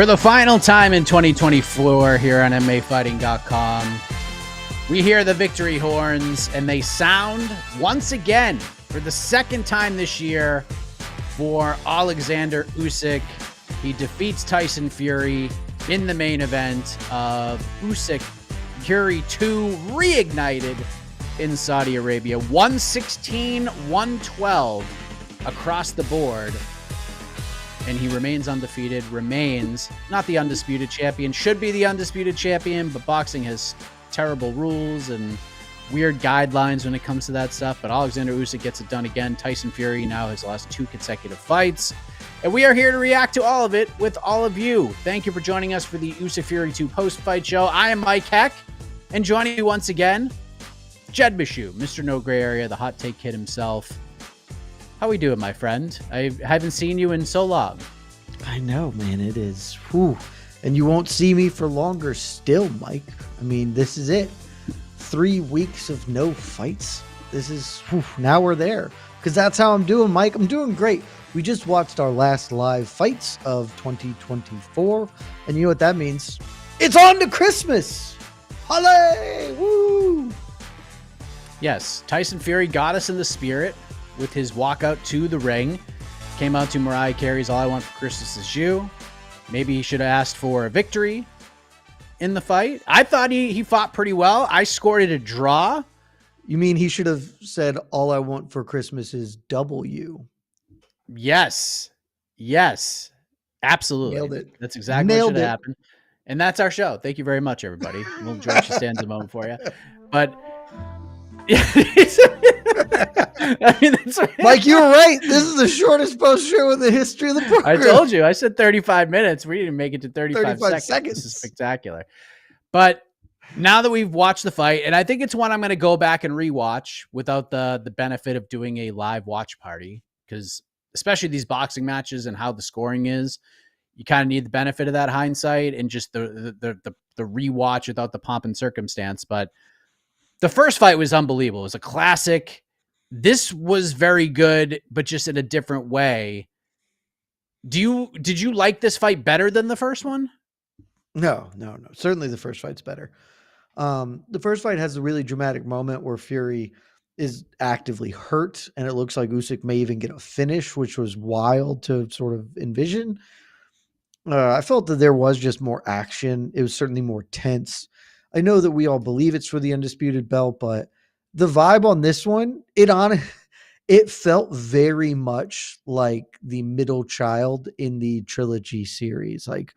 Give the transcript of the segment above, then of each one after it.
For the final time in 2024 here on MMAfighting.com, we hear the victory horns, and they sound once again for the second time this year for Oleksandr Usyk. He defeats Tyson Fury in the main event of Usyk Fury 2 reignited in Saudi Arabia. 116-112 across the board. And he remains undefeated, remains not the undisputed champion, should be the undisputed champion, but boxing has terrible rules and weird guidelines when it comes to that stuff. But Oleksandr Usyk gets it done again. Tyson Fury now has lost 2 consecutive fights. And we are here to react to all of it with all of you. Thank you for joining us for the Usyk Fury 2 post-fight show. I am Mike Heck, and joining you once again, Jed Mishu, Mr. No Gray Area, the hot take kid himself. How we doing, my friend? I haven't seen you in so long. I know, man. It is. Whew. And you won't see me for longer still, Mike. I mean, this is it. 3 weeks of no fights. This is, whew, now we're there. Because that's how I'm doing, Mike. I'm doing great. We just watched our last live fights of 2024. And you know what that means? It's on to Christmas. Hooray! Woo! Yes, Tyson Fury got us in the spirit with his walkout to the ring. Came out to Mariah Carey's All I Want for Christmas Is You. Maybe he should have asked for a victory in the fight. I thought he fought pretty well. I scored it a draw. You mean he should have said, all I want for Christmas is W? Yes. Yes. Absolutely. Nailed it. That's exactly what should have happened. And that's our show. Thank you very much, everybody. We'll George Costanza moment for you. But I mean, Mike, you were right. This is the shortest post show in the history of the program. I told you. I said 35 minutes. We didn't make it to 35 seconds. This is spectacular. But now that we've watched the fight, and I think it's one I'm going to go back and rewatch without the benefit of doing a live watch party, because especially these boxing matches and how the scoring is, you kind of need the benefit of that hindsight and just the rewatch without the pomp and circumstance. But the first fight was unbelievable. It was a classic. This was very good, but just in a different way. Did you like this fight better than the first one? No. Certainly the first fight's better. The first fight has a really dramatic moment where Fury is actively hurt, and it looks like Usyk may even get a finish, which was wild to sort of envision. I felt that there was just more action. It was certainly more tense. I know that we all believe it's for the undisputed belt, but the vibe on this one, it felt very much like the middle child in the trilogy series. Like,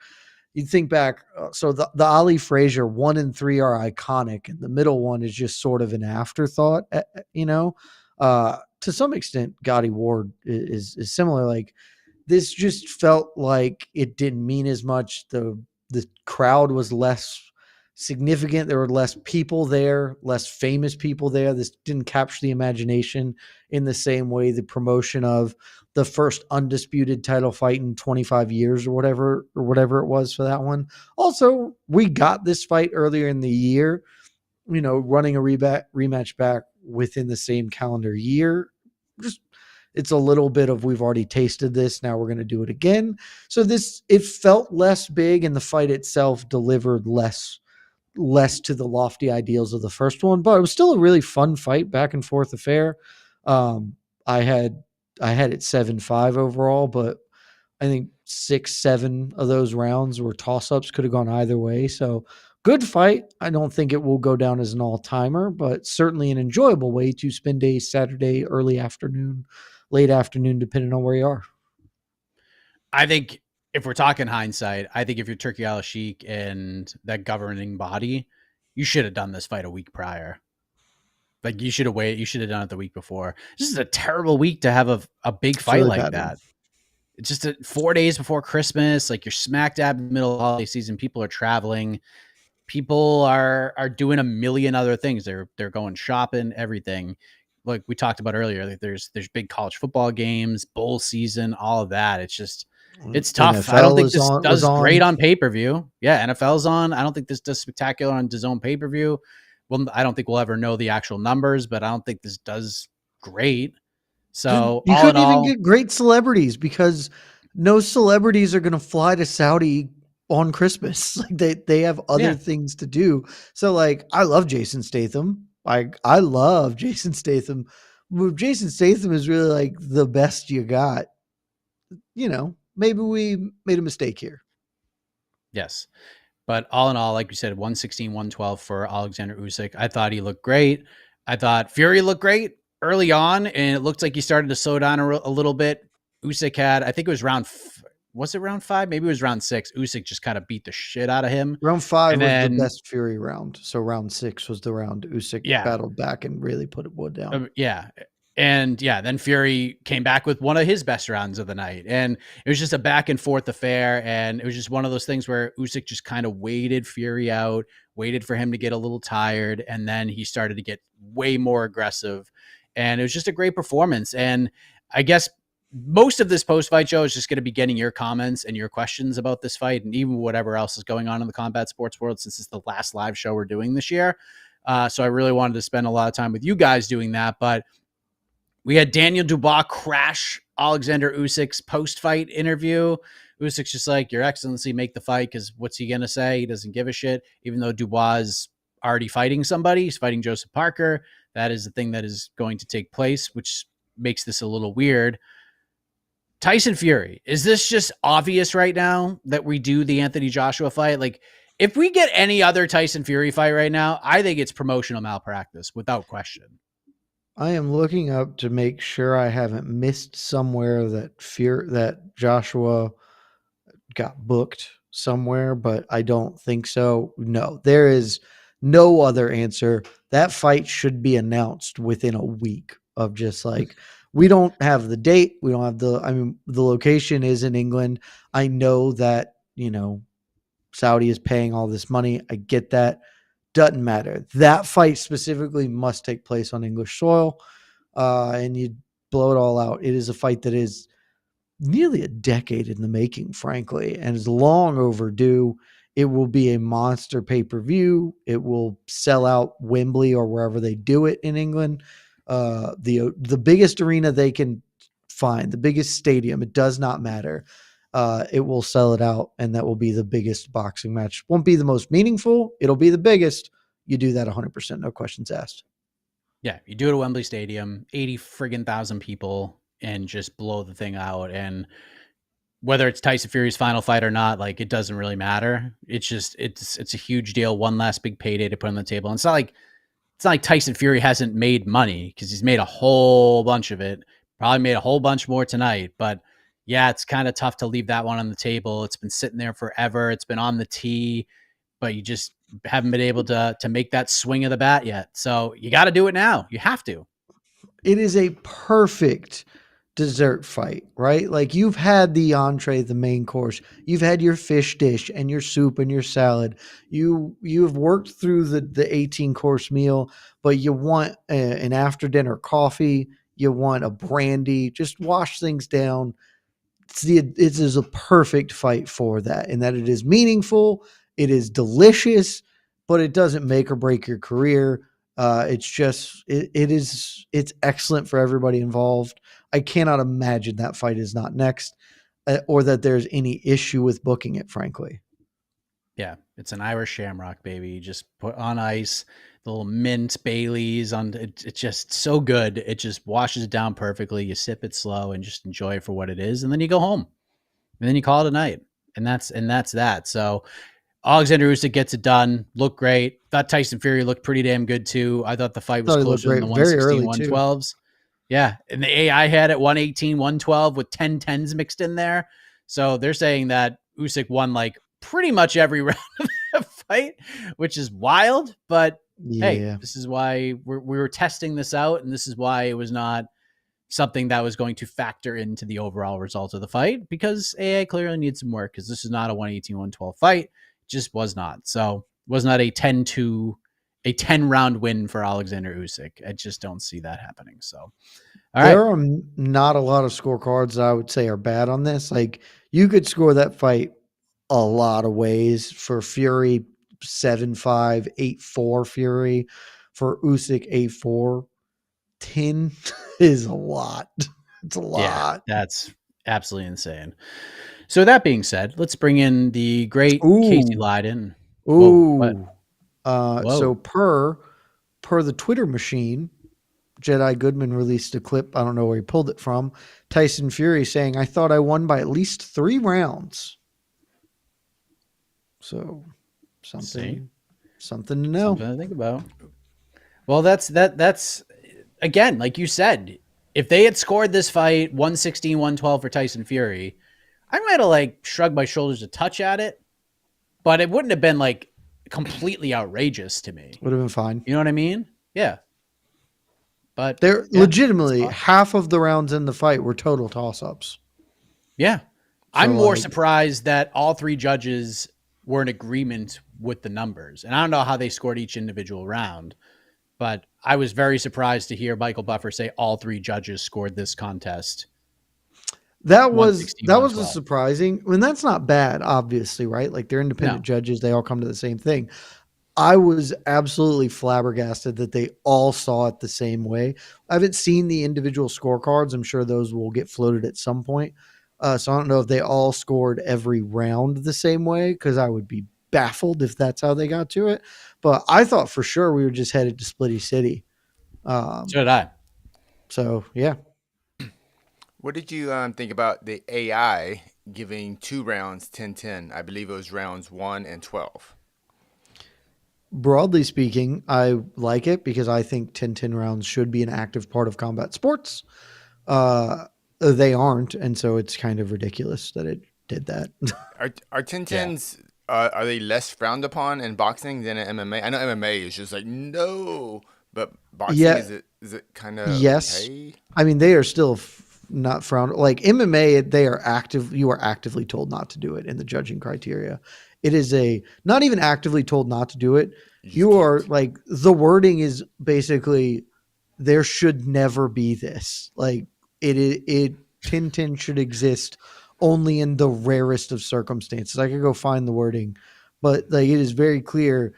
you think back, so the Ali Frazier 1 and 3 are iconic, and the middle one is just sort of an afterthought. To some extent, Gotti Ward is similar. Like, this just felt like it didn't mean as much. The crowd was less significant. There were less people there, less famous people there. This didn't capture the imagination in the same way the promotion of the first undisputed title fight in 25 years or whatever it was for that one. Also, we got this fight earlier in the year, running a rematch back within the same calendar year. Just, it's a little bit of, we've already tasted this, now we're going to do it again. So it felt less big, and the fight itself delivered less to the lofty ideals of the first one, but it was still a really fun fight, back and forth affair. I had it 7-5 overall, but I think 6-7 of those rounds were toss-ups, could have gone either way. So good fight. I don't think it will go down as an all-timer, but certainly an enjoyable way to spend a Saturday, early afternoon, late afternoon, depending on where you are. I think if we're talking hindsight, I think if you're Turki Al-Sheikh and that governing body, you should have done this fight a week prior. Like, you should have waited. You should have done it the week before. This is a terrible week to have a big fight really like that. It's just 4 days before Christmas. Like, you're smack dab in the middle of the holiday season. People are traveling. People are doing a million other things. They're going shopping, everything. Like we talked about earlier, like there's big college football games, bowl season, all of that. It's tough. NFL I don't think this does great on pay-per-view. Yeah, NFL's on. I don't think this does spectacular on DAZN pay-per-view. Well, I don't think we'll ever know the actual numbers, but I don't think this does great. So you couldn't even get great celebrities because no celebrities are going to fly to Saudi on Christmas. Like they have other Yeah. things to do. So like I love Jason Statham. I love Jason Statham. But Jason Statham is really like the best you got. Maybe we made a mistake here. Yes. But all in all, like you said, 116, 112 for Alexander Usyk. I thought he looked great. I thought Fury looked great early on, and it looked like he started to slow down a little bit. Usyk had, I think it was was it round five? Maybe it was round six. Usyk just kind of beat the shit out of him. Round 5 And was the then, best Fury round. So round 6 was the round Usyk yeah, battled back and really put it wood down. Yeah. And yeah, then Fury came back with one of his best rounds of the night. And it was just a back and forth affair. And it was just one of those things where Usyk just kind of waited Fury out, waited for him to get a little tired. And then he started to get way more aggressive. And it was just a great performance. And I guess most of this post fight show is just going to be getting your comments and your questions about this fight and even whatever else is going on in the combat sports world, since it's the last live show we're doing this year. So I really wanted to spend a lot of time with you guys doing that. But we had Daniel Dubois crash Alexander Usyk's post-fight interview. Usyk's just like, Your Excellency, make the fight, because what's he going to say? He doesn't give a shit, even though Dubois is already fighting somebody. He's fighting Joseph Parker. That is the thing that is going to take place, which makes this a little weird. Tyson Fury, is this just obvious right now that we do the Anthony Joshua fight? Like, if we get any other Tyson Fury fight right now, I think it's promotional malpractice without question. I am looking up to make sure I haven't missed somewhere that Joshua got booked somewhere, but I don't think so. No, there is no other answer. That fight should be announced within a week of just like we don't have the date, we don't have the location is in England. I know that, Saudi is paying all this money. I get that. Doesn't matter. That fight specifically must take place on English soil, and you blow it all out. It is a fight that is nearly a decade in the making, frankly, and is long overdue. It will be a monster pay per view. It will sell out Wembley or wherever they do it in England. The biggest arena they can find, the biggest stadium. It does not matter. It will sell it out, and that will be the biggest boxing match. Won't be the most meaningful. It'll be the biggest. You do that 100%, no questions asked. Yeah, you do it at Wembley Stadium, 80 friggin' thousand people, and just blow the thing out. And whether it's Tyson Fury's final fight or not, like, it doesn't really matter. It's just it's a huge deal. One last big payday to put on the table. And it's not like Tyson Fury hasn't made money, because he's made a whole bunch of it. Probably made a whole bunch more tonight. But yeah, it's kind of tough to leave that one on the table. It's been sitting there forever. It's been on the tee, but you just haven't been able to make that swing of the bat yet. So you got to do it now. You have to. It is a perfect dessert fight, right? Like you've had the entree, the main course, you've had your fish dish and your soup and your salad. You've worked through the 18-course meal, but you want an after dinner coffee, you want a brandy, just wash things down. It is a perfect fight for that, and that it is meaningful, it is delicious, but it doesn't make or break your career. It's excellent for everybody involved. I cannot imagine that fight is not next, or that there's any issue with booking it. Frankly, Yeah, it's an Irish Shamrock, baby. You just put on ice, the little mint Baileys on it. It's just so good. It just washes it down perfectly. You sip it slow and just enjoy it for what it is, and then you go home, and then you call it a night, and that's that. So Alexander Usyk gets it done. Looked great. Thought Tyson Fury looked pretty damn good too. I thought the fight was thought he looked closer than great the very 116, early too. 112s. Yeah. And the AI had at 118, 112 with 10 tens mixed in there. So they're saying that Usyk won like pretty much every round of the fight, which is wild. But hey, Yeah, this is why we were testing this out. And this is why it was not something that was going to factor into the overall result of the fight, because AI clearly needs some work, because this is not a 118, 112 fight. It just was not. So it was not a 10 round win for Alexander Usyk. I just don't see that happening. So, all right. there are not a lot of scorecards that I would say are bad on this. Like you could score that fight a lot of ways. For Fury, 7-5, 8-4 Fury. For Usyk, 8-4. 10 is a lot. It's a Yeah, lot. that's absolutely insane. So that being said, let's bring in the great Casey Ooh, Leydon. Whoa, what? ooh. So Whoa. per the Twitter machine, Jedi Goodman released a clip. I don't know where he pulled it from. Tyson Fury saying, "I thought I won by at least 3 rounds." So See, something to know. something to think about. Well, that's again, like you said, if they had scored this fight 116, 112 for Tyson Fury, I might have like shrugged my shoulders a touch at it, but it wouldn't have been like completely outrageous to me. Would have been fine. You know what I mean? Yeah. But They're yeah, it's legitimately possible. half of the rounds in the fight were total toss ups. Yeah. I'm So more like surprised that all three judges were in agreement with the numbers. And I don't know how they scored each individual round, but I was very surprised to hear Michael Buffer say all three judges scored this contest that was a 112. surprising. I mean, that's not bad, obviously, right? Like they're independent No. judges, they all come to the same thing. I was absolutely flabbergasted that they all saw it the same way. I haven't seen the individual scorecards. I'm sure those will get floated at some point. So I don't know if they all scored every round the same way because I would be baffled if that's how they got to it. But I thought for sure we were just headed to Splitty City. So Um, did I. so yeah, What did you think about the AI giving 2 rounds 10-10? I believe it was rounds 1 and 12. broadly speaking, I like it because I think 10-10 rounds should be an active part of combat sports. They aren't, and so it's kind of ridiculous that it did that. Are Yeah. 10-10s, are they less frowned upon in boxing than in MMA? I know MMA is just like, no, but boxing, Yeah, is it kind of yes. okay? I mean, they are still not frowned. Like MMA, they are active. You are actively told not to do it in the judging criteria. It is a not even actively told not to do it. You just You are can't. like the wording is basically there should never be this. Like it Tintin should exist only in the rarest of circumstances. I could go find the wording, but like it is very clear.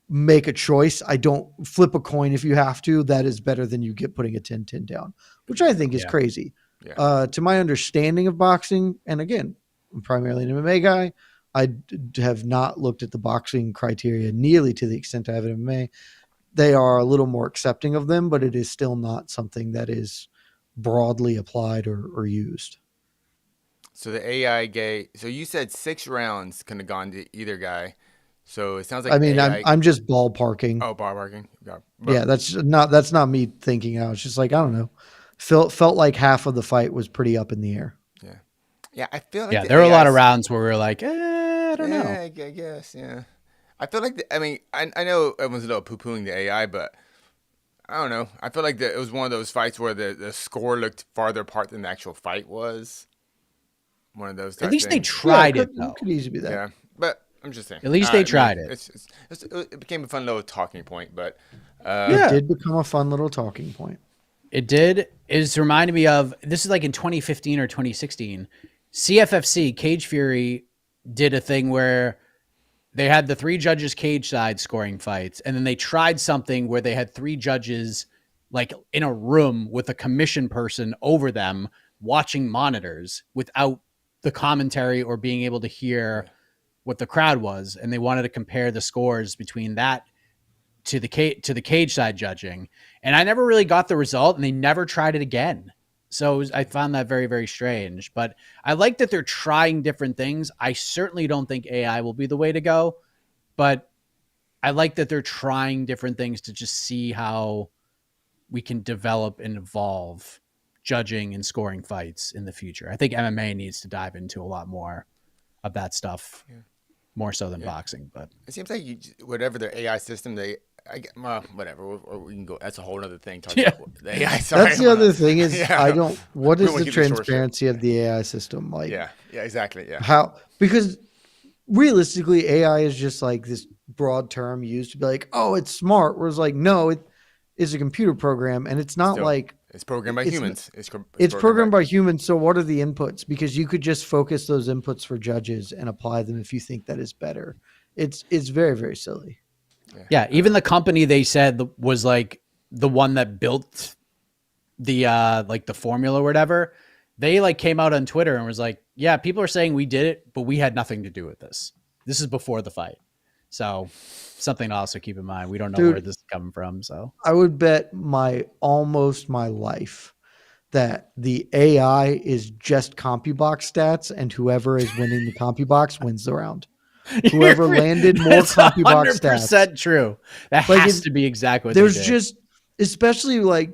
Make a choice. I don't flip a coin if you have to. That is better than you get putting a 10-10 down, which I Yeah, think is Yeah. crazy. yeah. To my understanding of boxing, and again, I'm primarily an MMA guy. Have not looked at the boxing criteria nearly to the extent I have in MMA. They are a little more accepting of them, but it is still not something that is broadly applied or used. So the AI gave. So you said 6 rounds could have gone to either guy. So it sounds I like mean, AI. I'm just ballparking. Oh, bar barking. Yeah, Yeah, but that's not me thinking out. It's just like I don't know. Felt like half of the fight was pretty up in the air. yeah, yeah. I feel like Yeah. the There were a lot AI. of rounds where we were like, I don't know. Yeah, I guess. Yeah. I feel like I mean I know everyone's a little poo pooing the AI, but I don't know. I feel like it was one of those fights where the score looked farther apart than the actual fight was. One of those At type least they things. Yeah, tried it it though. could easily be that. Yeah, but I'm just saying. At least they Me, tried it. it became a fun little talking point. But It Yeah. did become a fun little talking point. It did. It's reminded me of this is like in 2015 or 2016. CFFC Cage Fury did a thing where they had the three judges cage side scoring fights, and then they tried something where they had three judges like in a room with a commission person over them watching monitors without the commentary or being able to hear yeah, what the crowd was, and they wanted to compare the scores between that to the cage side judging, and I never really got the result, and they never tried it again. So I found that very very strange. But I like that they're trying different things. I certainly don't think AI will be the way to go, but I like that they're trying different things to just see how we can develop and evolve judging and scoring fights in the future. I think MMA needs to dive into a lot more of that stuff, yeah, more so than yeah. boxing. But It seems like whatever their AI system well, whatever, or we can go. That's a whole other thing talking yeah, about the AI. Sorry, That's I'm the gonna. other thing is I Yeah, don't what we don't is want the to keep this short. Short. transparency of the AI system like? Yeah, yeah, exactly. Yeah, How because realistically AI is just like this broad term used to be like, "Oh, it's smart." Whereas like, no, it is a computer program and it's not still, like it's programmed by it's humans. It's it's programmed by. programmed by humans, so what are the inputs? Because you could just focus those inputs for judges and apply them if you think that is better. It's very very silly. Yeah, yeah. I don't Even know. the company they said was like the one that built the like the formula or whatever. they like came out on Twitter and was like, yeah, people are saying we did it, but we had nothing to do with this. This is before the fight. So something to also keep in mind. We don't know where Dude, this is coming from. So I would bet almost my life that the AI is just CompuBox stats, and whoever is winning the CompuBox wins the round. Whoever landed more that's CompuBox stats. 100% true. That Like has to be exactly what they there's did. just, especially like,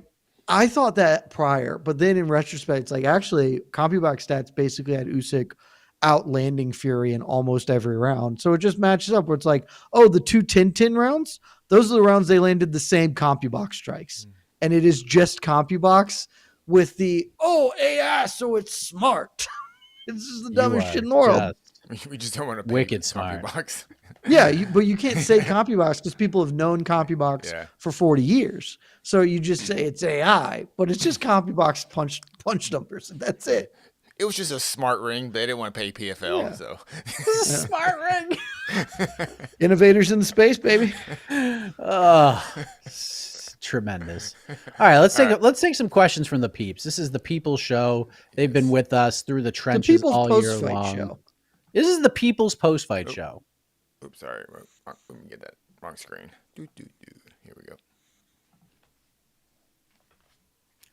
I thought that prior, but then in retrospect, it's like actually CompuBox stats basically had Usyk outlanding Fury in almost every round. So it just matches up where it's like, oh, the 2 10-10 rounds, those are the rounds they landed the same CompuBox strikes. And it is just CompuBox with the, oh, AI, so it's smart. This is the You dumbest are shit in the world. just We just don't want to pay wicked smart. CompuBox. Yeah, but you can't say CompuBox because people have known CompuBox Yeah. for 40 years. So you just say it's AI, but it's just CompuBox punch numbers, and that's it. It was just a smart ring. They didn't want to pay PFL, Yeah. so This is a smart ring. Innovators in the space, baby. Oh, tremendous. All right, let's take some questions from the peeps. This is the People's Show. They've been with us through the The trenches People's all year Post-Fight long. Show. This is the People's Post-Fight Show. Oops, sorry. Let me get that wrong screen. Here we go.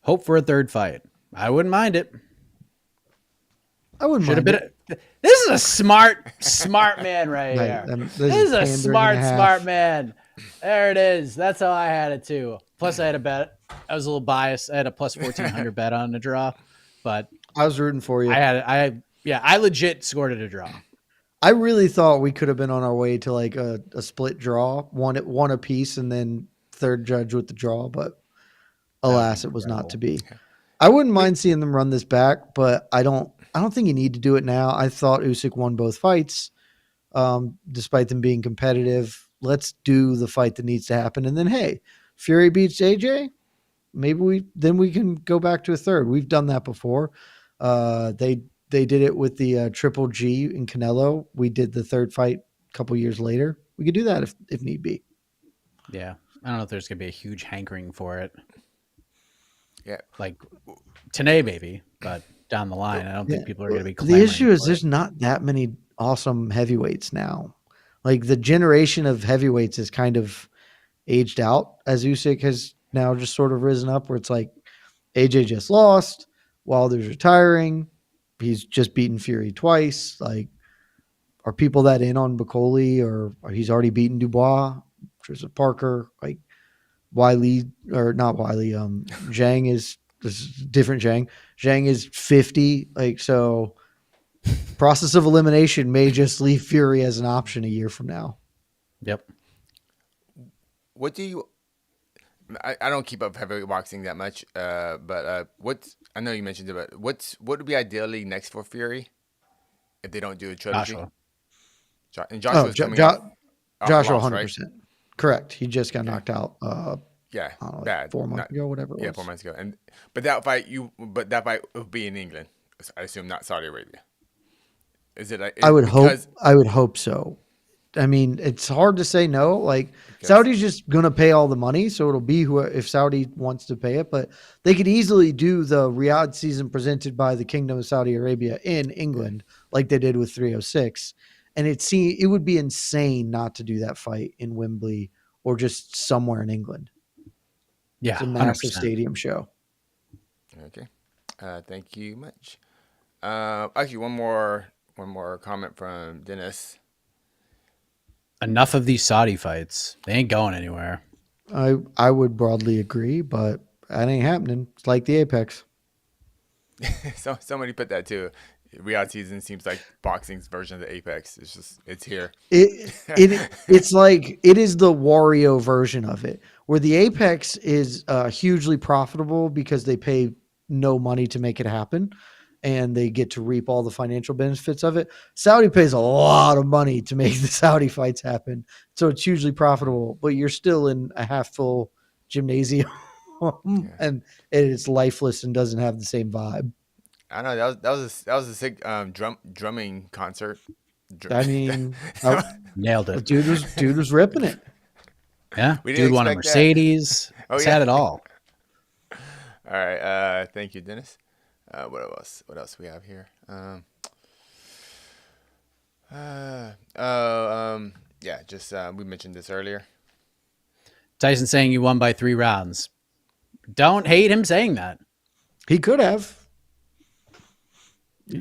Hope for a third fight. I wouldn't mind it. I wouldn't Should have mind been. it. This is a smart man right Right, here. this This is is a pandering and a half. smart man. There it is. That's how I had it too. Plus, I had a bet. I was a little biased. I had a plus 1,400 bet on the draw, but I was rooting for you. I legit scored it a draw. I really thought we could have been on our way to like a split draw, one apiece, and then third judge with the draw, but alas, it was not to be. I wouldn't mind seeing them run this back, but I don't think you need to do it now. I thought Usyk won both fights, despite them being competitive. Let's do the fight that needs to happen, and then hey, Fury beats AJ. Maybe we can go back to a third. We've done that before. They did it with the Triple G in Canelo. We did the third fight a couple years later. We could do that if need be. Yeah, I don't know if there's gonna be a huge hankering for it. Yeah, like today maybe, but down the line, I don't think people are gonna be. The issue is there's not that many awesome heavyweights now. Like the generation of heavyweights is kind of aged out as Usyk has now just sort of risen up, where it's like AJ just lost, Wilder's retiring, he's just beaten Fury twice. Like, are people that in on Bacoli, or he's already beaten Dubois, Tristan Parker, like Wiley or not Wiley? Zhang is different. Zhang is 50. Like, so process of elimination may just leave Fury as an option a year from now. Yep. What do you? I don't keep up heavyweight boxing that much, but what's? I know you mentioned it, but what would be ideally next for Fury if they don't do a trilogy? Joshua. And Joshua's coming off Joshua, loss, 100%. right? Correct. He just got knocked out. Yeah, bad. 4 months ago, whatever. Yeah, 4 months ago. But that fight would be in England. I assume not Saudi Arabia. Is it? I would hope so. I mean, it's hard to say no. Like, Saudi's just going to pay all the money, so it'll be if Saudi wants to pay it. But they could easily do the Riyadh season presented by the Kingdom of Saudi Arabia in England, like they did with 306. And it would be insane not to do that fight in Wembley or just somewhere in England. Yeah, it's a massive 100%. stadium show. Okay, thank you much. Actually, one more comment from Dennis. Enough of these Saudi fights. They ain't going anywhere. I would broadly agree, but that ain't happening. It's like the Apex. So somebody put that too. Riyadh season seems like boxing's version of the Apex. It's here. It's like it is the Wario version of it, where the Apex is hugely profitable because they pay no money to make it happen, and they get to reap all the financial benefits of it. Saudi pays a lot of money to make the Saudi fights happen, so it's hugely profitable. But you're still in a half full gymnasium, and it's lifeless and doesn't have the same vibe. I know that was a sick drumming concert. I mean, nailed it. Dude was ripping it. Yeah, dude won a Mercedes. Oh, He's had it all. All right, thank you, Dennis. What else? What else we have here? Yeah, just we mentioned this earlier. Tyson saying he won by 3 rounds. Don't hate him saying that. He could have.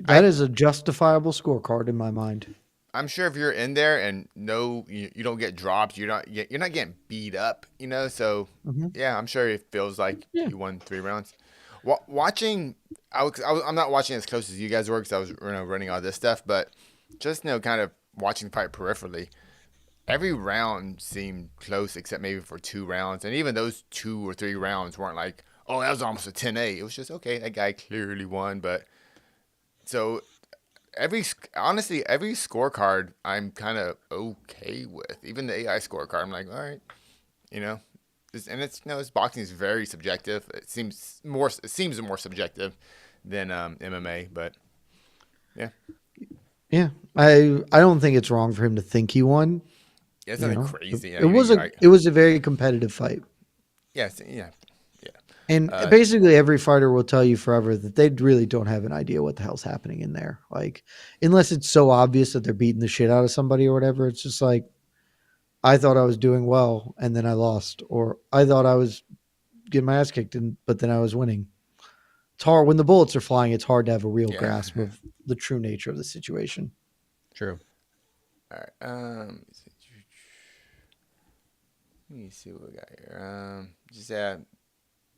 I That is a justifiable scorecard in my mind. I'm sure if you're in there and you don't get dropped, you're not getting beat up, So Mhm. yeah, I'm sure it feels like Yeah. you won 3 rounds. Watching, I'm not watching as close as you guys were because I was running all this stuff, but just kind of watching the fight peripherally. Every round seemed close except maybe for 2 rounds, and even those 2 or 3 rounds weren't like, oh, that was almost a 10-8. It was just okay, that guy clearly won, but so honestly, every scorecard I'm kind of okay with. Even the AI scorecard, I'm like, all right, you know, and this boxing is very subjective. It seems more subjective than MMA, but yeah, Yeah. I don't think it's wrong for him to think he won. yeah, it's You nothing know, crazy. it was a very competitive fight. Yeah, yeah. And Uh, basically, every fighter will tell you forever that they really don't have an idea what the hell's happening in there. Like, unless it's so obvious that they're beating the shit out of somebody or whatever, it's just like, I thought I was doing well and then I lost, or I thought I was getting my ass kicked, but then I was winning. It's hard when the bullets are flying. It's hard to have a real yeah. grasp of the true nature of the situation. True. All right. Let me see what we got here. Just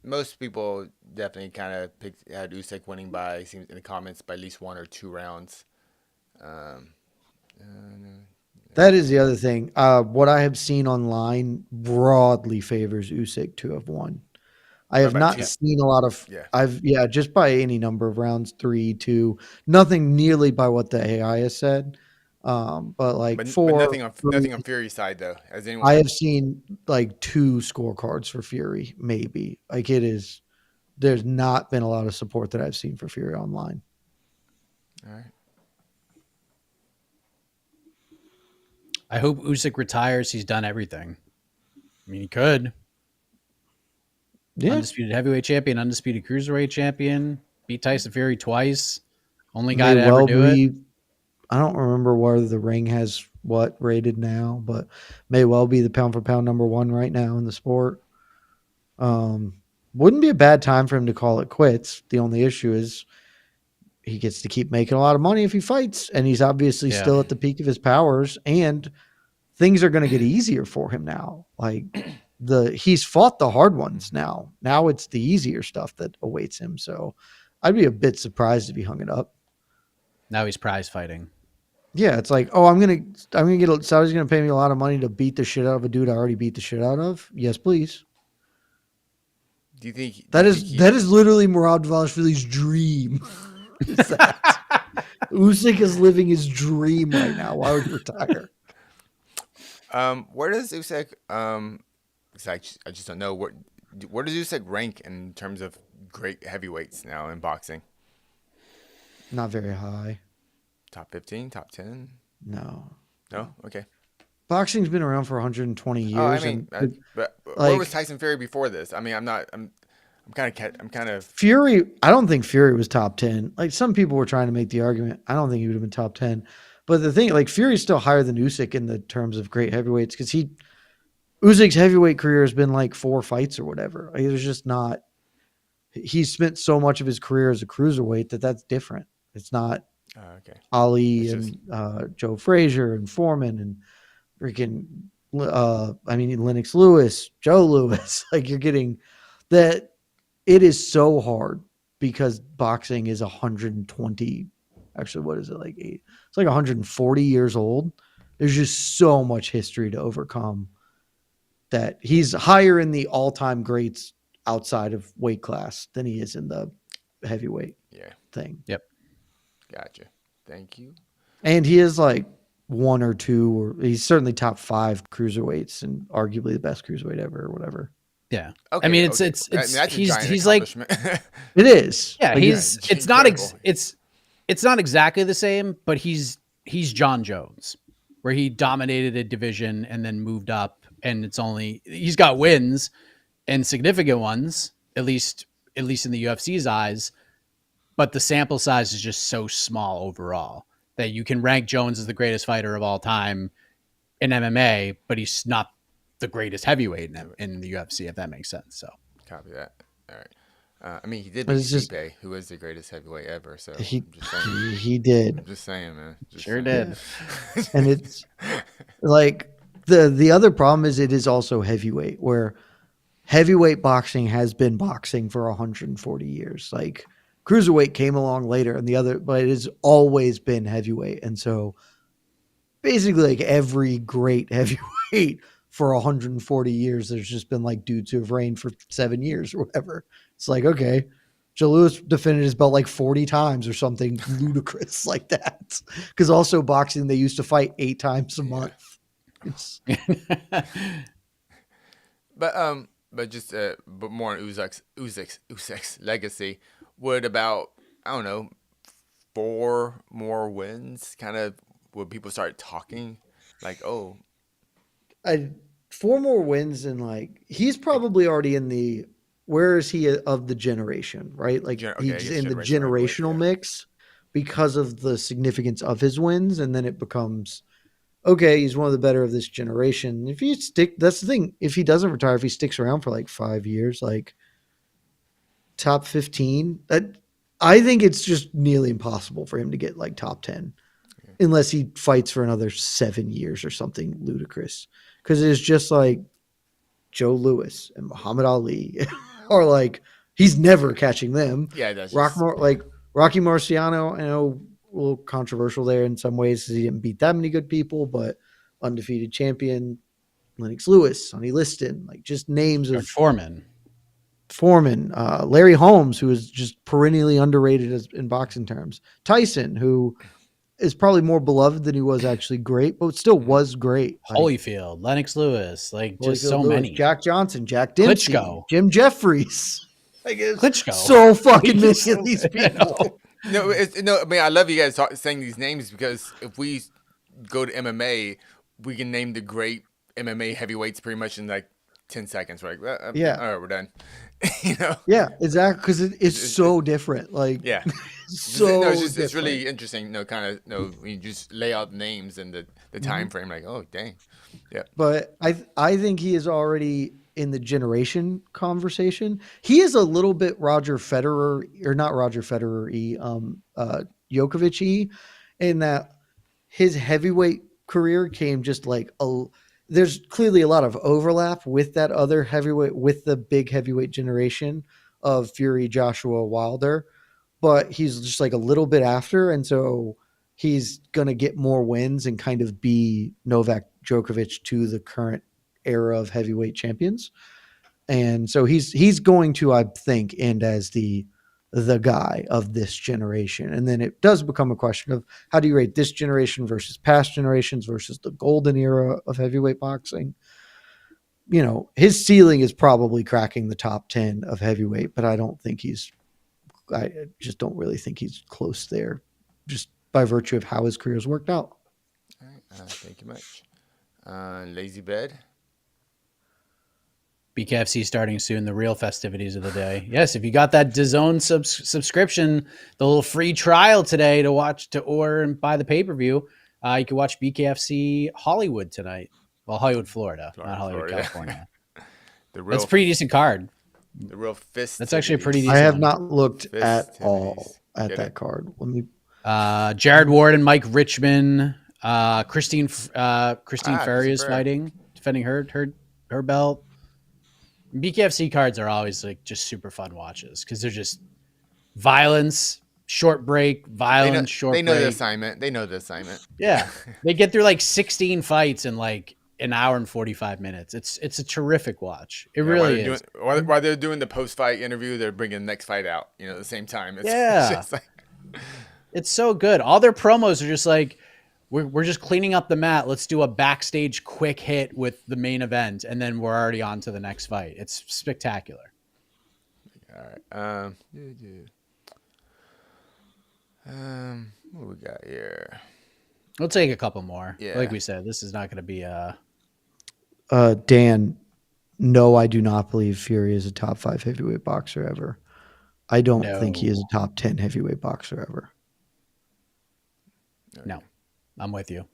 most people definitely kind of had Usyk winning by seems in the comments by at least 1 or 2 rounds. Um, That is the other thing. What I have seen online broadly favors Usyk to have won. I by have about not two. seen a lot of. Yeah. Just by any number of rounds, 3, 2, nothing nearly by what the AI has said. But like But 4, nothing 3, on Fury's side though. Has anyone? I have seen like 2 scorecards for Fury, maybe. Like it is. There's not been a lot of support that I've seen for Fury online. All right. I hope Usyk retires. He's done everything. I mean, he could. Yeah, Undisputed heavyweight champion, undisputed cruiserweight champion, beat Tyson Fury twice. Only guy may to ever well do it. be. I don't remember where the ring has what rated now, but may well be the pound for pound number 1 right now in the sport. Um, wouldn't be a bad time for him to call it quits. The only issue is he gets to keep making a lot of money if he fights, and he's obviously Yeah. still at the peak of his powers, and things are going to get easier for him now. Like he's fought the hard ones now. Now it's the easier stuff that awaits him. So I'd be a bit surprised if he hung it up. Now he's prize fighting. Yeah, it's like, oh, I'm gonna get. Saudi's gonna pay me a lot of money to beat the shit out of a dude I already beat the shit out of. Yes, please. Do you think? Do That you think is he? that is literally Murad Dvalishvili's dream. Is that Usyk is living his dream right now? Why would he retire? Where does Usyk? 'Cause I just don't know where does Usyk rank in terms of great heavyweights now in boxing? Not very high. Top 15, top 10? No. No. Okay. Boxing's been around for 120 Oh, I years, mean, and but where was like Tyson Fury before this? I mean, I'm kind of. Fury, I don't think Fury was top 10. Like some people were trying to make the argument. I don't think he would have been top 10. But the thing, like Fury's still higher than Usyk in the terms of great heavyweights because Usyk's heavyweight career has been like 4 fights or whatever. Like, there's just not. He's spent so much of his career as a cruiserweight that's different. It's not Okay. Ali It's just and Joe Frazier and Foreman and freaking. I mean Lennox Lewis, Joe Lewis. Like you're getting that. It is so hard because boxing is 120. Actually, what is it like? It's like 140 years old. There's just so much history to overcome that he's higher in the all-time greats outside of weight class than he is in the heavyweight yeah. thing. Yep. Gotcha. Thank you. And he is like 1 or 2, or he's certainly top 5 cruiserweights and arguably the best cruiserweight ever or whatever. Yeah. Okay. I mean, Okay. I mean, that's a giant he's like, accomplishment. It is. yeah, Like, it's not incredible. it's not exactly the same, but he's John Jones, where he dominated a division and then moved up, and he's got wins and significant ones, at least in the UFC's eyes, but the sample size is just so small overall that you can rank Jones as the greatest fighter of all time in MMA, but he's not the greatest heavyweight in the UFC, if that makes sense. So Copy that. All right. I mean, he did But beat it's just Stipe, who is the greatest heavyweight ever. So he I'm just saying. he did. I'm just saying, man. Just sure saying. did. And it's like the other problem is it is also heavyweight, where heavyweight boxing has been boxing for 140 years. Like cruiserweight came along later, and but it has always been heavyweight. And so basically, like every great heavyweight for 140 years, there's just been like dudes who have reigned for 7 years or whatever. It's like, okay, Joe Louis defended his belt like 40 times or something ludicrous like that. Because also boxing, they used to fight 8 times a month. It's But just but more on Usyk's legacy. Would about, I don't know, 4 more wins kind of would people start talking like, oh, I 4 more wins, and like he's probably already in the where is he of the generation, right? Like okay, I he's guess in the generational heavyweight, generational yeah. mix because of the significance of his wins, and then it becomes okay, he's one of the better of this generation. If you stick, that's the thing. If he doesn't retire, if he sticks around for like 5 years, like top 15, that I think it's just nearly impossible for him to get like top 10 unless he fights for another 7 years or something ludicrous. Because it's just like Joe Louis and Muhammad Ali, or like he's never catching them. Yeah, that's just Like Rocky Marciano, I know a little controversial there in some ways because he didn't beat that many good people, but undefeated champion Lennox Lewis, Sonny Liston, like just names George of Foreman. Foreman, Larry Holmes, who is just perennially underrated in boxing terms, Tyson, who is probably more beloved than he was actually great, but still was great. Like Holyfield, Lennox Lewis, like just Holyfield so Lewis, many. Jack Johnson, Jack Dempsey, Klitschko. Jim Jeffries. Like it's Klitschko. so fucking many Just- of these I know. people. no. I mean, I love you guys saying these names because if we go to MMA, we can name the great MMA heavyweights pretty much in like 10 seconds. We're like, well, Yeah. all right, we're done. You know? Yeah, exactly. Because it's so different. Like, Yeah. so it's just different. it's really interesting. Kind of when you just lay out names and the time frame. Like, oh dang, yeah. But I think he is already in the generation conversation. He is a little bit Roger Federer, or not Roger Federer, Djokovic, in that his heavyweight career came just like there's clearly a lot of overlap with that other heavyweight, with the big heavyweight generation of Fury, Joshua, Wilder, but he's just like a little bit after. And so he's going to get more wins and kind of be Novak Djokovic to the current era of heavyweight champions. And so he's going to, I think, end as the guy of this generation. And then it does become a question of how do you rate this generation versus past generations versus the golden era of heavyweight boxing. You know, his ceiling is probably cracking the top 10 of heavyweight, but I just don't really think he's close there, just by virtue of how his career has worked out. All right, thank you much. Lazy bed. BKFC starting soon, the real festivities of the day. Yes, if you got that DAZN subscription, the little free trial today to watch, to order and buy the pay-per-view, you can watch BKFC Hollywood tonight. Well, Hollywood, Florida, not Hollywood, Florida. California. The real That's a pretty decent card. The real fist. That's actually a pretty I decent have one. not looked at Festivities. all at Get that it? card. Let me. Jared Ward and Mike Richmond. Christine Ferry Christine is Ferry. fighting, defending her belt. BKFC cards are always like just super fun watches because they're just violence, short break, violence, short They know break. the assignment. They know the assignment. Yeah, they get through like 16 fights in like an hour and 45 minutes. It's a terrific watch. It really is. While they're doing the post-fight interview, they're bringing the next fight out. At the same time. It's just like, It's so good. All their promos are just like, we're just cleaning up the mat. Let's do a backstage quick hit with the main event, and then we're already on to the next fight. It's spectacular. all right. What we got here? We'll take a couple more. Yeah. Like we said, this is not going to be Dan, no, I do not believe Fury is a top 5 heavyweight boxer ever. I don't think he is No. a top 10 heavyweight boxer ever. No. I'm with you.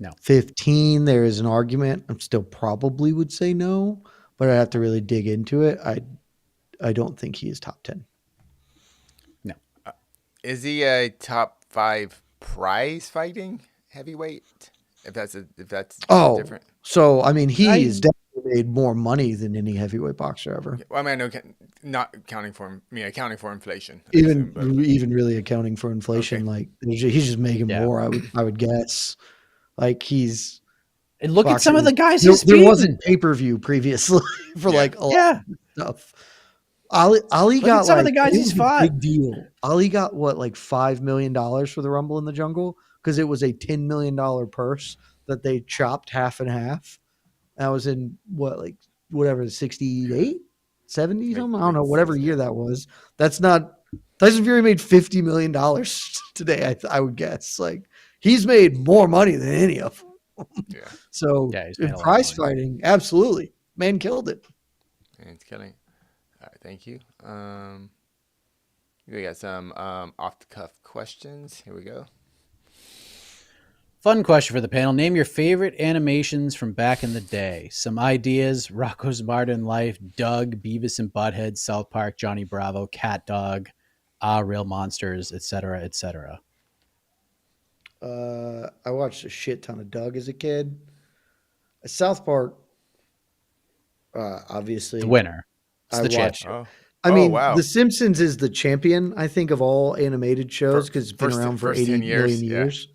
No. 15, there is an argument. I'm still probably would say no, but I have to really dig into it. I don't think he is top 10. No. Is he a top 5 prize fighting heavyweight? If that's Oh, different. so I mean, he I has definitely made more money than any heavyweight boxer ever. Well, I mean, I know, not accounting for accounting for inflation, I Even assume, but even really accounting for inflation, okay. like he's just making yeah. more. I would guess. Like he's And look at some of boxing. the guys There, he's there wasn't beaten. pay per view previously for Yeah. like a lot Yeah. of stuff. Ali Look at got some of like the guys it he's was a fought. big deal. Ali got what, like $5 million for the Rumble in the Jungle because it was a $10 million purse that they chopped half and half. That was in what, like whatever, 68, 70 something. I don't know, whatever year Yeah. that was. That's not Tyson Fury made $50 million today. I would guess like he's made more money than any of them. Yeah. So Yeah, he's made in a lot of prize money. fighting, absolutely, man killed it. And it's killing. All right, thank you. We got some off the cuff questions. Here we go. Fun question for the panel. Name your favorite animations from back in the day. Some ideas: Rocco's Modern Life, Doug, Beavis and Butthead, South Park, Johnny Bravo, Cat Dog, Real Monsters, etc., etc. I watched a shit ton of Doug as a kid. South Park, The obviously, winner. It's I the watched. champion. Oh. I Oh mean, The wow. Simpsons is the champion, I think, of all animated shows because it's been around for First 10 80 million years. Yeah. years.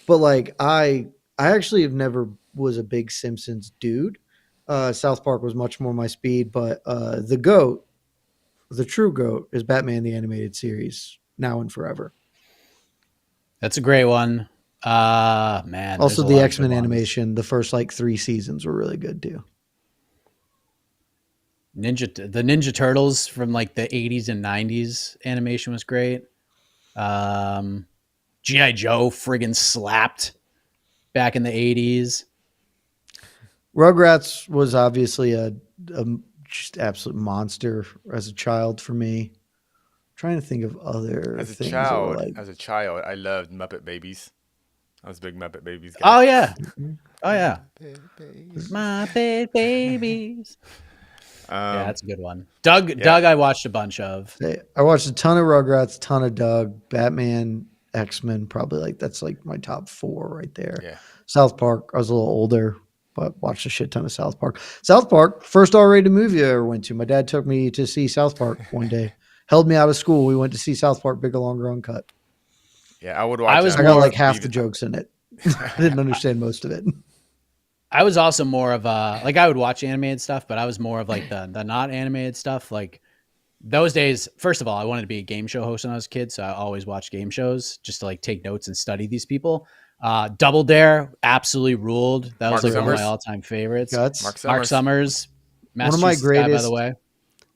But like, I actually have never was a big Simpsons dude. South Park was much more my speed, but the goat, the true goat, is Batman the Animated Series now and forever. That's a great one. Man, there's Also, a the lot of X good Men ones. animation, the first like 3 seasons were really good too. The Ninja Turtles from like the 80s and 90s animation was great. GI Joe friggin' slapped back in the 80s. Rugrats was obviously a just absolute monster as a child for me. I'm trying to think of other things that were like. As a child, I loved Muppet Babies. I was a big Muppet Babies guy. Oh yeah. Mhm. Oh yeah. Muppet Babies. My bad babies. Yeah, Um, that's a good one. Doug yeah, I watched a bunch of. I watched a ton of Rugrats, ton of Doug, Batman, X-Men, probably like that's like my top 4 right there. yeah. South Park, I was a little older, but watched a shit ton of South Park. South Park, first R-rated movie I ever went to. My dad took me to see South Park one day. Held me out of school. We went to see South Park Bigger, Longer, Uncut. Yeah, I would I watch was I got like more half the Beavis. jokes in it. I didn't understand most of it. I was also more of a like I would watch animated stuff, but I was more of like the not animated stuff. Like those days, first of all, I wanted to be a game show host when I was a kid, so I always watched game shows just to like take notes and study these people. Double Dare absolutely ruled. That was Mark like one of my Summers. all-time favorites. Guts. Mark Summers, One of my Massachusetts guy, by the greatest. way.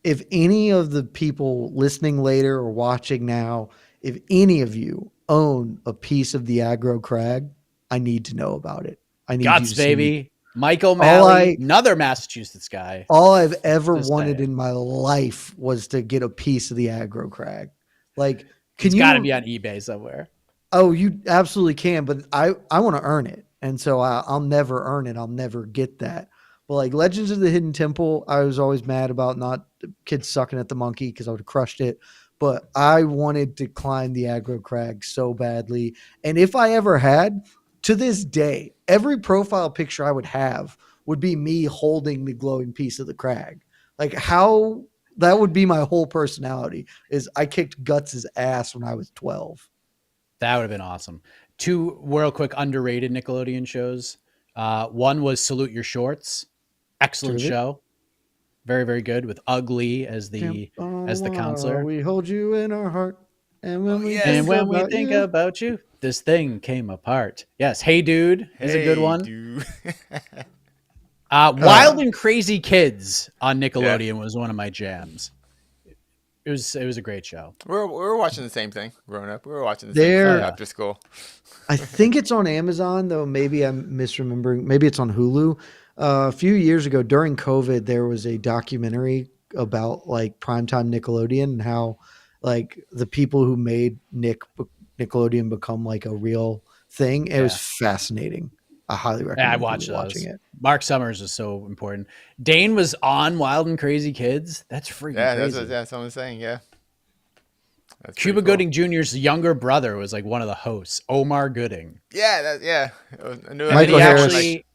If any of the people listening later or watching now, if any of you own a piece of the aggro crag, I need to know about it. I need you Guts, to send me. baby. Mike All O'Malley, I another Massachusetts guy. all I've ever Just wanted saying. in my life was to get a piece of the aggro crag. Like, can He's got to be you? on eBay somewhere. Oh, you absolutely can, but I want to earn it, and so I'll never earn it. I'll never get that. But like Legends of the Hidden Temple, I was always mad about not kids sucking at the monkey because I would have crushed it. But I wanted to climb the aggro crag so badly, and if I ever had, to this day, every profile picture I would have would be me holding the glowing piece of the crag. Like how that would be my whole personality. Is I kicked Guts' ass when I was 12. That would have been awesome. 2 real quick underrated Nickelodeon shows. One was Salute Your Shorts. Excellent Terrific. show. Very, very good with Ugly as Camp the on Wara, counselor. we hold you in our heart. And when Oh we yes. And think when we about think you, about you, this thing came apart. Yes. Hey Dude is a good Hey, one. dude. Wild and Crazy Kids on Yeah, Nickelodeon was one of my jams. It was a great show. we were watching the same thing growing up. We were watching the same Oh stuff there, yeah. after school. I think it's on Amazon, though. Maybe I'm misremembering. Maybe it's on Hulu. A few years ago during COVID, there was a documentary about like primetime Nickelodeon and how like the people who made Nickelodeon become like a real thing. It was Yeah. fascinating. I highly Yeah, I recommend watched people watching those. it. Mark Summers is so important. Dane was on Wild and Crazy Kids. That's freaking Yeah, crazy. that's what I'm saying. Yeah, that's pretty Cuba cool. Gooding Jr.'s younger brother was like one of the hosts, Omar Gooding. Yeah. I knew And then Michael he Harris, actually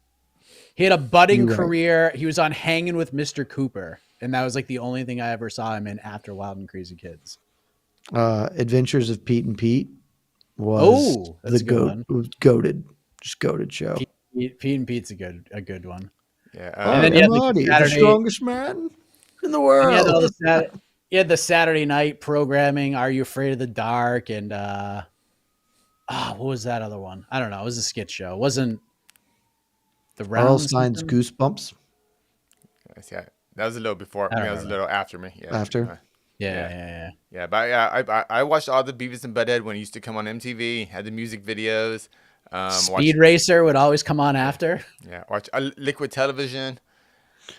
he had a budding you're right. career. He was on Hanging with Mr. Cooper, and that was like the only thing I ever saw him in after Wild and Crazy Kids. Adventures of Pete and Pete was Oh, the that's a good one. goated, just goated show. Pete and Pete's a good one. Yeah. And I then you am had like the Artie, the Saturday, strongest man in the and you had all world. you had the Saturday night programming. Are You Afraid of the Dark? And what was that other one? I don't know. It was a skit show. It wasn't the R.L. round Stein's something? Goosebumps Yeah, that was a little before. I don't That was a remember. little after me. Yeah. after. Yeah. But yeah, I watched all the Beavis and Butthead when it used to come on MTV. Had the music videos. Speed Watch Racer would always come on after. watch Liquid Television.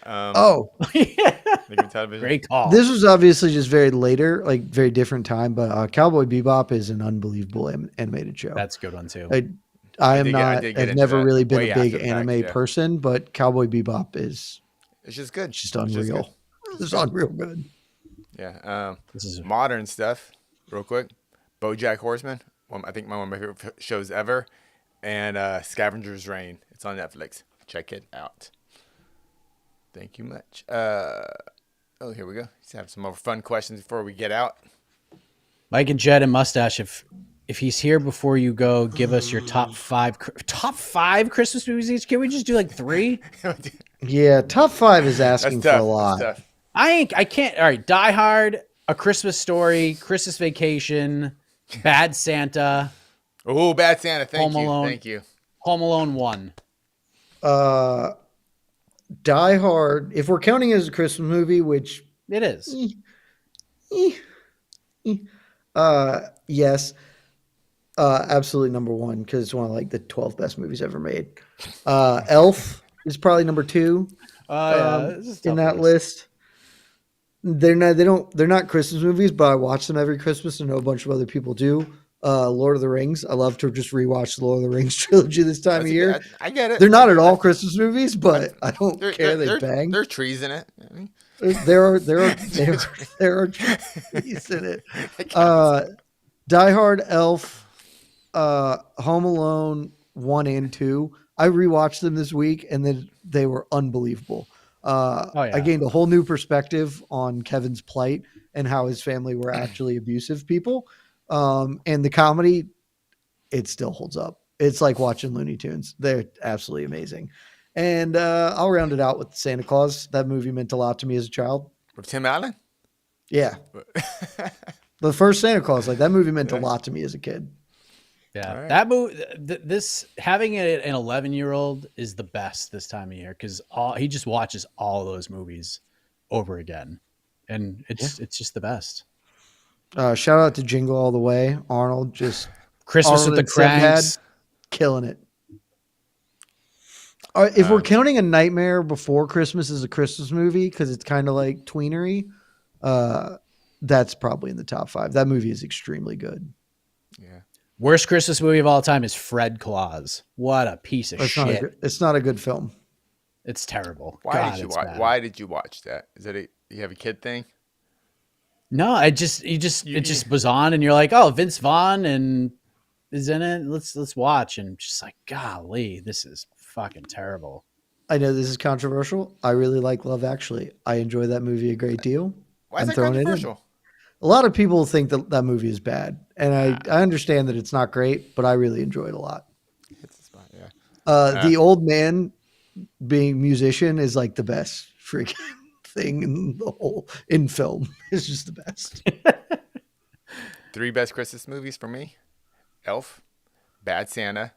Oh, Liquid Television. Great call. this was obviously just very later, like very different time, but Cowboy Bebop is an unbelievable animated show. That's a good one too. I did have into never that really been way a big after the fact, anime yeah. person, but Cowboy Bebop is It's just good. just unreal. It's unreal good. Yeah. This is Modern stuff, real quick. BoJack Horseman. I think one of my favorite shows ever. And Scavenger's Reign. It's on Netflix. Check it out. Thank you much. Here we go. Let's have some more fun questions before we get out. Mike and Jed and Mustache. If he's here before you go, give us your top five Christmas movies each. Can we just do like 3? Yeah, top 5 is asking for a lot. That's tough. I can't. All right, Die Hard, A Christmas Story, Christmas Vacation, Bad Santa, Oh, Bad Santa. Home Alone. Thank you. Home Alone 1. Die Hard, if we're counting it as a Christmas movie, which It is. yes, absolutely number 1 because it's one of like the 12 best movies ever made. Elf is probably number 2 This is a in tough that list. They're not Christmas movies, but I watch them every Christmas. I know a bunch of other people do. Lord of the Rings. I love to just rewatch the Lord of the Rings trilogy this time of year. I get it. They're not at all Christmas movies, but I don't care. They bang. There are trees in it. I mean, There are trees in it. Die Hard, Elf, Home Alone 1 and 2. I rewatched them this week, and then they were unbelievable. I gained a whole new perspective on Kevin's plight and how his family were actually abusive people. And the comedy, it still holds up. It's like watching Looney Tunes. They're absolutely amazing. And I'll round it out with Santa Claus. That movie meant a lot to me as a child. with Tim Allen? Yeah. The first Santa Claus, like that movie meant a lot to me as a kid. Yeah, Right. that movie. This having an 11-year-old is the best this time of year because he just watches all those movies over again, and it's just the best. Shout out to Jingle All the Way. Arnold just Christmas Arnold with the and Seb had, Cranks. killing it. If we're counting A Nightmare Before Christmas as a Christmas movie because it's kind of like tweenery, that's probably in the top 5. That movie is extremely good. Yeah. Worst Christmas movie of all time is Fred Claus. What a piece of shit! It's not a good film. It's terrible. Why did you watch that? Is it you have a kid thing? No, it just was on, and you're like, oh, Vince Vaughn and is in it. Let's watch, and just like, golly, this is fucking terrible. I know this is controversial. I really like Love Actually. I enjoy that movie a great deal. Why is that controversial? A lot of people think that movie is bad, and I understand that it's not great, but I really enjoy it a lot. It's a spot, yeah. The old man being musician is like the best freaking thing in film. It's just the best. 3 best Christmas movies for me: Elf, Bad Santa,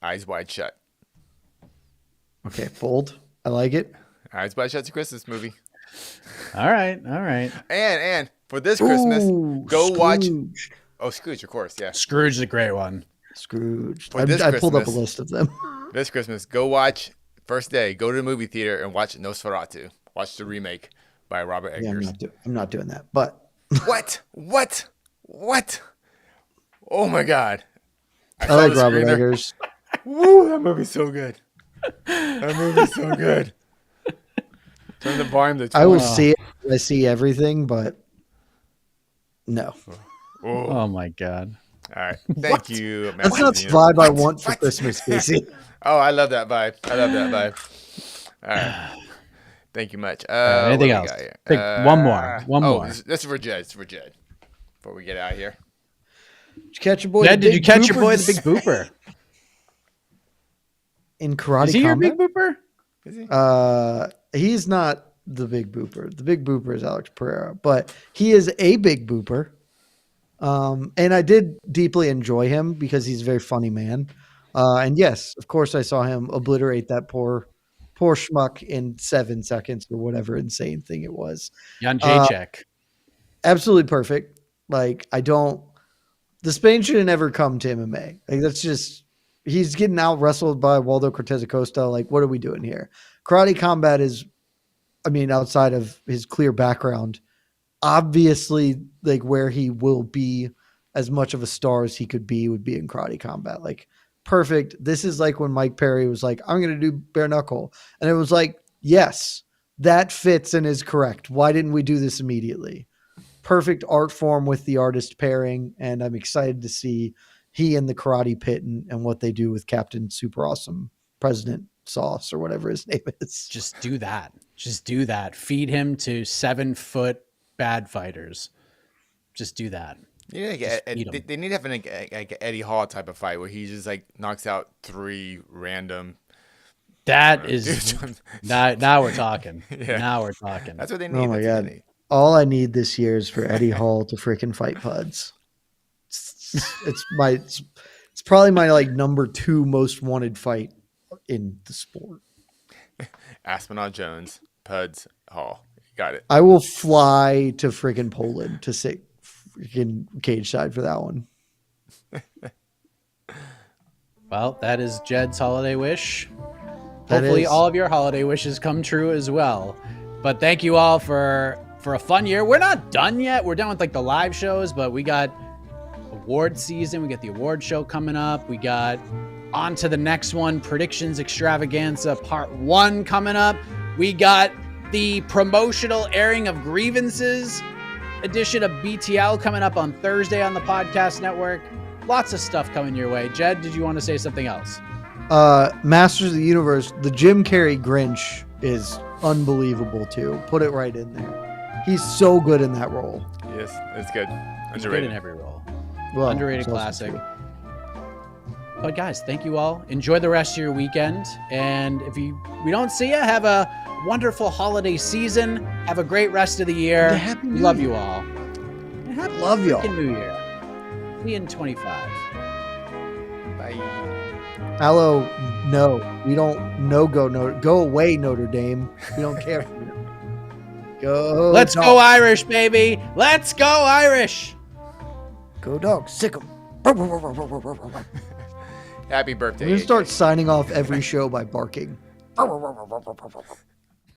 Eyes Wide Shut. Okay, bold. I like it. Eyes Wide Shut's a Christmas movie. All right. And for this Christmas, go watch. Scrooge. Oh, Scrooge, of course, yeah. Scrooge is a great one. Scrooge. For this I pulled up a Christmas- list of them. This Christmas, go watch first day. Go to the movie theater and watch Nosferatu. Watch the remake by Robert Yeah, Eggers. I'm not doing that. But What? Oh my God! I saw like the Robert screener. Eggers. Woo! That movie's so good. That movie's so good. Turn the volume to 20. I will see it. I see everything, but no. Oh my God. All right. Thank you. That's Masters not of the the Universe. vibe I want for Christmas, Casey. Oh, I love that vibe. All right. Thank you much. Anything what else? we got here? Pick one more. One more. This is for Jed. It's for Jed. Before we get out of here. Did you catch your boy? Yeah, the did you Big catch your Booper boy, the Big Booper? in Karate Is he your Combat? Big Booper? Is he? He's not the Big Booper. The Big Booper is Alex Pereira, but he is a Big Booper. And I did deeply enjoy him because he's a very funny man. And yes, of course, I saw him obliterate that poor schmuck in 7 seconds or whatever insane thing it was. Jan Jacek. Absolutely perfect. Like, the Spain should have never come to MMA. Like, that's just, he's getting out wrestled by Waldo Cortez Acosta. Like, what are we doing here? Karate Combat is, I mean, outside of his clear background, obviously like where he will be as much of a star as he could be would be in Karate Combat. Like, perfect. This is like when Mike Perry was like, I'm going to do bare knuckle. And it was like, yes, that fits and is correct. Why didn't we do this immediately? Perfect art form with the artist pairing. And I'm excited to see he and the Karate Pit and what they do with Captain Super Awesome President Sauce or whatever his name is. Just do that. Just do that. Feed him to 7-foot bad fighters. Just do that. Yeah, they need to have like an Eddie Hall type of fight where he just like knocks out 3 random. That is now we're talking. Yeah. Now we're talking. That's what they need. Oh my God. All I need this year is for Eddie Hall to freaking fight Puds. It's probably my like number 2 most wanted fight in the sport. Aspinall Jones, Puds, Hall. Got it. I will fly to freaking Poland to sit freaking cage side for that one. Well, that is Jed's holiday wish. That Hopefully is. all of your holiday wishes come true as well. But thank you all for a fun year. We're not done yet. We're done with like the live shows, but we got award season. We got the award show coming up. We got on to the next one, Predictions Extravaganza Part 1 coming up. We got the promotional airing of Grievances edition of BTL coming up on Thursday on the podcast network. Lots of stuff coming your way. Jed, did you want to say something else? Masters of the Universe, the Jim Carrey Grinch is unbelievable too. Put it right in there. He's so good in that role. Yes, it's good. He's good in every role. Well, Underrated classic. But guys, thank you all. Enjoy the rest of your weekend. And if we don't see you, have a wonderful holiday season. Have a great rest of the year. We love you all. And happy Love y'all. freaking New Year. See you in 25. Bye. Hello, no, we don't. Go away, Notre Dame. We don't care. For you. Go. Let's dog. go Irish, baby. Let's go Irish. Go dog. Sick 'em. Happy birthday. We're gonna AJ. start signing off every show by barking.